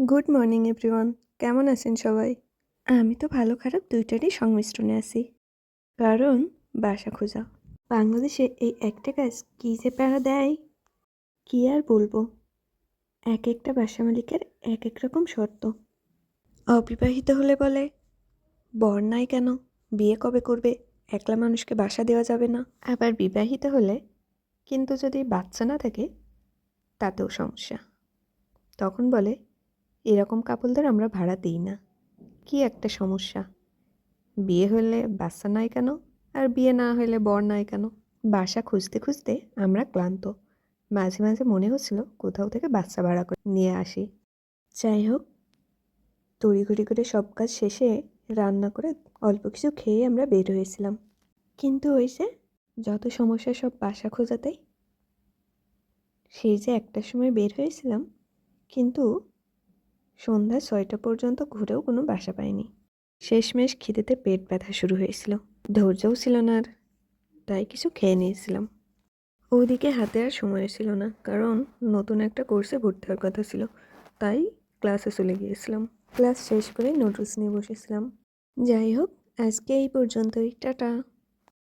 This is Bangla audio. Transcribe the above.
গুড মর্নিং এভরিওয়ান, কেমন আছেন সবাই? আমি তো ভালো খারাপ দুইটারই সংমিশ্রণে আছি। কারণ বাসা খোঁজা বাংলাদেশে এই একটা কাজ কী যে প্যারা দেয়, কী আর বলবো। এক একটা বাসা মালিকের এক এক রকম শর্ত। অবিবাহিত হলে বলে বর নাই কেন, বিয়ে কবে করবে, একলা মানুষকে বাসা দেওয়া যাবে না। আবার বিবাহিত হলে কিন্তু যদি বাচ্চা না থাকে তাতেও সমস্যা। তখন বলে এরকম কাপলদের আমরা ভাড়া দিই না। কি একটা সমস্যা! বিয়ে হলে বাচ্চা নাই কেন, আর বিয়ে না হলে বর নাই কেন। বাসা খুঁজতে খুঁজতে আমরা ক্লান্ত। মাঝে মাঝে মনে হচ্ছিল কোথাও থেকে বাচ্চা ভাড়া করে নিয়ে আসি। যাই হোক, তড়িঘড়ি করে সব কাজ শেষে রান্না করে অল্প কিছু খেয়ে আমরা বের হয়েছিলাম। কিন্তু ওই যে যত সমস্যা সব বাসা খোঁজাতেই। সেই যে একটার সময় বের হয়েছিলাম, কিন্তু সন্ধ্যা 6টা পর্যন্ত ঘুরেও কোনো বাসা পাইনি। শেষমেশ খিদেতে পেট ব্যথা শুরু হয়েছিল, ধৈর্যও ছিল না আর, তাই কিছু খেয়ে নিয়েছিলাম। ওদিকে হাতে আর সময় ছিল না, কারণ নতুন একটা কোর্সে ভর্তি হওয়ার কথা ছিল, তাই ক্লাসে চলে গিয়েছিলাম। ক্লাস শেষ করে নুডলস নিয়ে বসেছিলাম। যাই হোক, আজকে এই পর্যন্তই, টাটা।